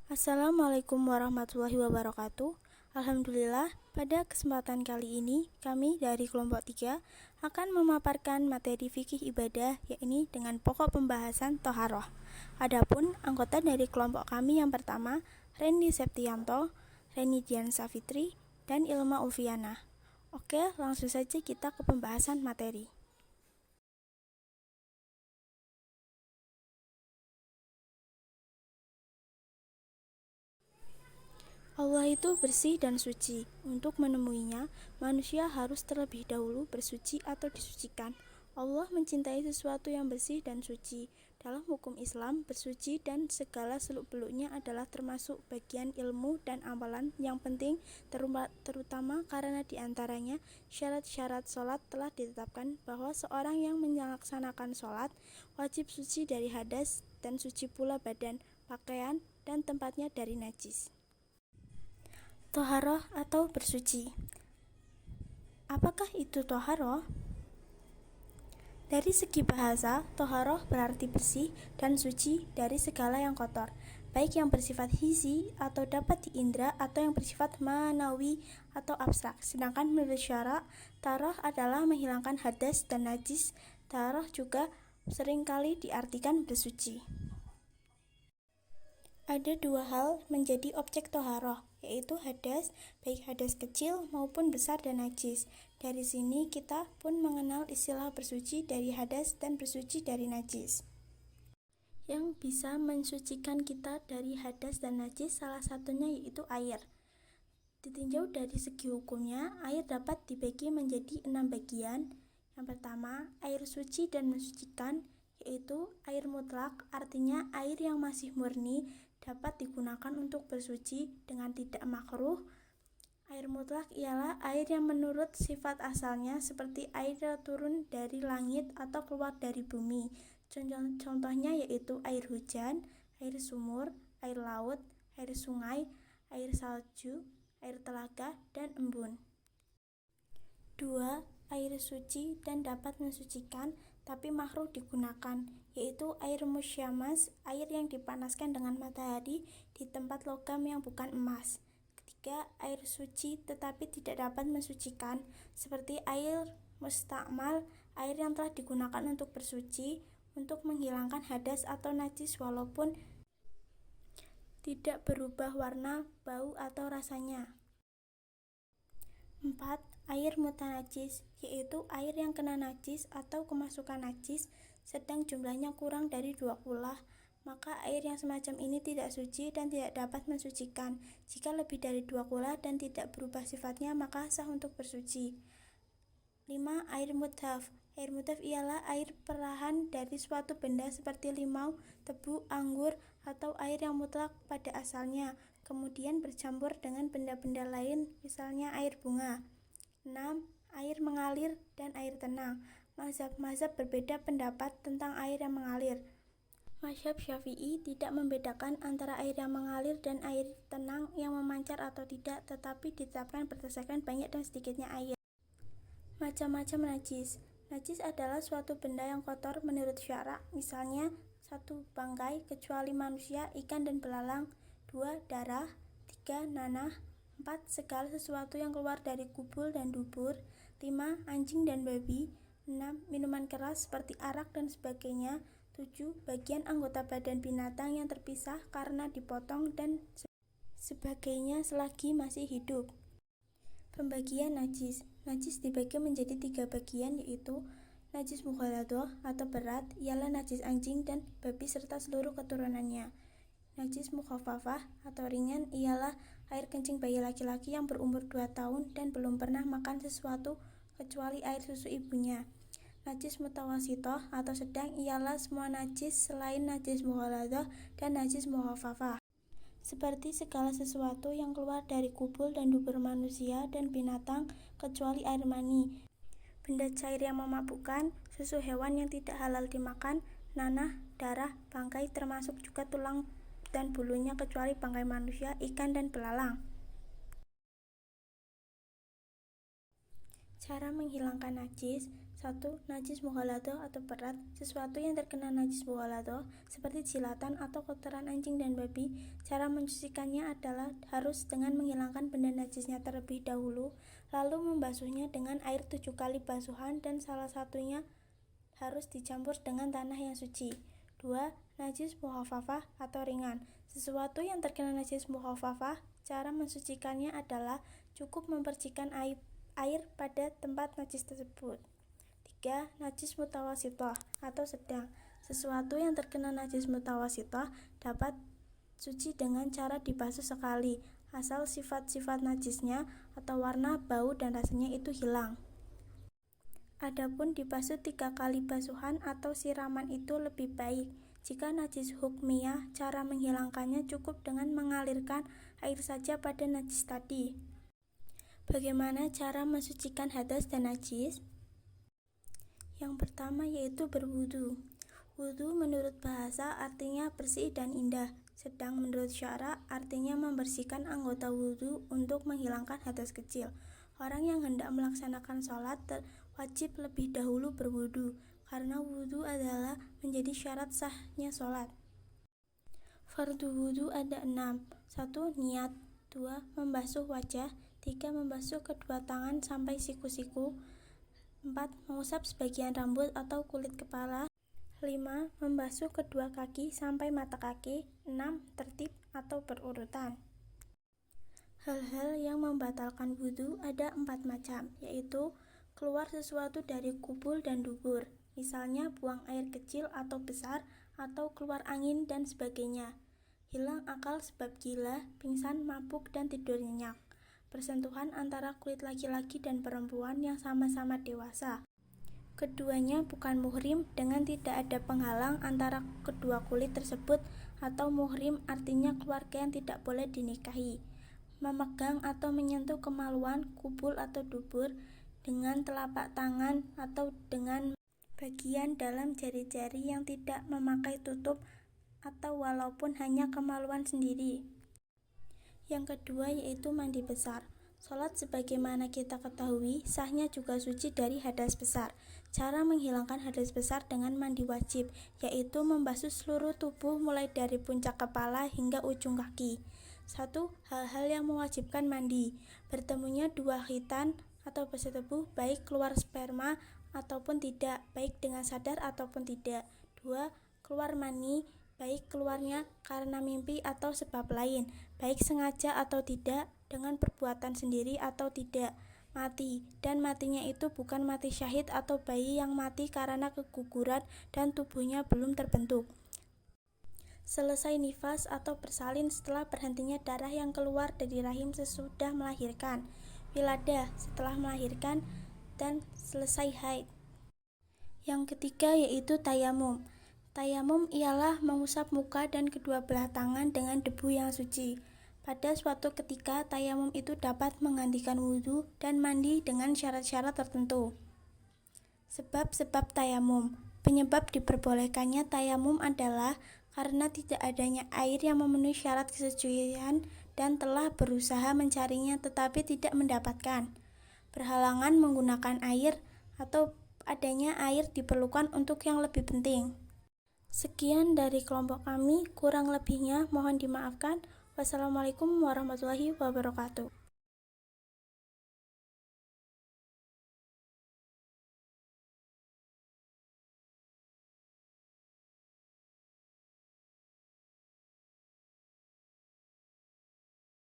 Assalamualaikum warahmatullahi wabarakatuh. Alhamdulillah, pada kesempatan kali ini kami dari kelompok 3 akan memaparkan materi fikih ibadah, yakni dengan pokok pembahasan Toharoh. Adapun anggota dari kelompok kami yang pertama, Reni Septianto, Reni Dian Safitri, dan Ilma Ulfiana. Oke, langsung saja kita ke pembahasan materi. Allah itu bersih dan suci. Untuk menemuinya, manusia harus terlebih dahulu bersuci atau disucikan. Allah mencintai sesuatu yang bersih dan suci. Dalam hukum Islam, bersuci dan segala seluk-beluknya adalah termasuk bagian ilmu dan amalan yang penting, terutama karena diantaranya syarat-syarat sholat telah ditetapkan bahwa seorang yang melaksanakan sholat wajib suci dari hadas dan suci pula badan, pakaian, dan tempatnya dari najis. Toharoh atau bersuci. Apakah itu toharoh? Dari segi bahasa, toharoh berarti bersih dan suci dari segala yang kotor, baik yang bersifat hissi atau dapat diindra atau yang bersifat manawi atau abstrak. Sedangkan menurut syara, taharah adalah menghilangkan hadas dan najis. Taharah juga seringkali diartikan bersuci. Ada dua hal menjadi objek toharoh, yaitu hadas, baik hadas kecil maupun besar dan najis. Dari sini kita pun mengenal istilah bersuci dari hadas dan bersuci dari najis. Yang bisa mensucikan kita dari hadas dan najis salah satunya yaitu air. Ditinjau dari segi hukumnya, air dapat dibagi menjadi 6 bagian. Yang pertama, air suci dan mensucikan, yaitu air mutlak, artinya air yang masih murni dapat digunakan untuk bersuci dengan tidak makruh. Air mutlak ialah air yang menurut sifat asalnya seperti air turun dari langit atau keluar dari bumi. Contohnya yaitu air hujan, air sumur, air laut, air sungai, air salju, air telaga, dan embun. 2. Air suci dan dapat mensucikan tapi makruh digunakan, yaitu air musyamas, air yang dipanaskan dengan matahari di tempat logam yang bukan emas. Ketiga, air suci tetapi tidak dapat mensucikan, seperti air mustakmal, air yang telah digunakan untuk bersuci, untuk menghilangkan hadas atau najis walaupun tidak berubah warna, bau, atau rasanya. 4. Air mutanajis, yaitu air yang kena najis atau kemasukan najis sedang jumlahnya kurang dari 2 kulah, maka air yang semacam ini tidak suci dan tidak dapat mensucikan. Jika lebih dari 2 kulah dan tidak berubah sifatnya, maka sah untuk bersuci. 5. Air mudhaf. Air mudhaf ialah air perahan dari suatu benda seperti limau, tebu, anggur, atau air yang mutlak pada asalnya, kemudian bercampur dengan benda-benda lain, misalnya air bunga. 6. Air mengalir dan air tenang. Mazhab-mazhab berbeda pendapat tentang air yang mengalir. Mazhab Syafi'i tidak membedakan antara air yang mengalir dan air tenang yang memancar atau tidak, tetapi ditetapkan berdasarkan banyak dan sedikitnya air. Macam-macam najis. Najis adalah suatu benda yang kotor menurut syara, misalnya 1. Bangkai kecuali manusia, ikan, dan belalang. 2. Darah. 3. Nanah. 4. Segala sesuatu yang keluar dari kubul dan dubur. 5. Anjing dan babi. 6. Minuman keras seperti arak dan sebagainya. 7. Bagian anggota badan binatang yang terpisah karena dipotong dan sebagainya selagi masih hidup. Pembagian najis. Najis dibagi menjadi 3 bagian, yaitu najis mughaladoh atau berat, ialah najis anjing dan babi serta seluruh keturunannya. Najis mukhafafah atau ringan ialah air kencing bayi laki-laki yang berumur 2 tahun dan belum pernah makan sesuatu kecuali air susu ibunya. Najis mutawasitoh atau sedang ialah semua najis selain najis mughaladoh dan najis mukhafafah, seperti segala sesuatu yang keluar dari kubul dan dubur manusia dan binatang kecuali air mani, benda cair yang memabukkan, susu hewan yang tidak halal dimakan, nanah, darah, bangkai, termasuk juga tulang dan bulunya kecuali bangkai manusia, ikan, dan belalang. Cara menghilangkan najis. 1. Najis mughaladhah atau berat. Sesuatu yang terkena najis mughaladhah seperti jilatan atau kotoran anjing dan babi, cara mencucikannya adalah harus dengan menghilangkan benda najisnya terlebih dahulu, lalu membasuhnya dengan air 7 kali basuhan dan salah satunya harus dicampur dengan tanah yang suci. 2. Najis mukhafafah atau ringan. Sesuatu yang terkena najis mukhafafah, cara mensucikannya adalah cukup memercikkan air pada tempat najis tersebut. 3. Najis mutawasithah atau sedang. Sesuatu yang terkena najis mutawasithah dapat suci dengan cara dibasuh sekali, asal sifat-sifat najisnya atau warna, bau, dan rasanya itu hilang. Adapun dibasuh 3 kali basuhan atau siraman itu lebih baik. Jika najis hukmiyah, cara menghilangkannya cukup dengan mengalirkan air saja pada najis tadi. Bagaimana cara mensucikan hadas dan najis? Yang pertama yaitu berwudu. Wudu menurut bahasa artinya bersih dan indah, sedang menurut syara artinya membersihkan anggota wudu untuk menghilangkan hadas kecil. Orang yang hendak melaksanakan sholat wajib lebih dahulu berwudu, karena wudu adalah menjadi syarat sahnya sholat. Fardu wudu ada 6. 1. Niat. 2. Membasuh wajah. 3. Membasuh kedua tangan sampai siku-siku. 4. Mengusap sebagian rambut atau kulit kepala. 5. Membasuh kedua kaki sampai mata kaki. 6. Tertib atau berurutan. Hal-hal yang membatalkan wudu ada 4 macam, yaitu keluar sesuatu dari kubul dan dubur, misalnya buang air kecil atau besar, atau keluar angin dan sebagainya. Hilang akal sebab gila, pingsan, mabuk, dan tidur nyenyak. Persentuhan antara kulit laki-laki dan perempuan yang sama-sama dewasa. Keduanya bukan muhrim dengan tidak ada penghalang antara kedua kulit tersebut, atau muhrim artinya keluarga yang tidak boleh dinikahi. Memegang atau menyentuh kemaluan, kubul atau dubur dengan telapak tangan atau dengan bagian dalam jari-jari yang tidak memakai tutup atau walaupun hanya kemaluan sendiri. Yang kedua yaitu mandi besar. Sholat sebagaimana kita ketahui sahnya juga suci dari hadas besar. Cara menghilangkan hadas besar dengan mandi wajib, yaitu membasuh seluruh tubuh mulai dari puncak kepala hingga ujung kaki. 1. Hal-hal yang mewajibkan mandi. Bertemunya dua khitan atau bersetubuh, baik keluar sperma ataupun tidak, baik dengan sadar ataupun tidak. 2. Keluar mani, baik keluarnya karena mimpi atau sebab lain, baik sengaja atau tidak, dengan perbuatan sendiri atau tidak. Mati, dan matinya itu bukan mati syahid atau bayi yang mati karena keguguran dan tubuhnya belum terbentuk. Selesai nifas atau bersalin setelah berhentinya darah yang keluar dari rahim sesudah melahirkan. Wiladah setelah melahirkan, dan selesai haid. Yang ketiga yaitu tayamum. Tayamum ialah mengusap muka dan kedua belah tangan dengan debu yang suci. Pada suatu ketika tayamum itu dapat menggantikan wudu dan mandi dengan syarat-syarat tertentu. Sebab-sebab tayamum. Penyebab diperbolehkannya tayamum adalah karena tidak adanya air yang memenuhi syarat kesucian dan telah berusaha mencarinya tetapi tidak mendapatkan. Berhalangan menggunakan air atau adanya air diperlukan untuk yang lebih penting. Sekian dari kelompok kami, kurang lebihnya mohon dimaafkan. Wassalamualaikum warahmatullahi wabarakatuh.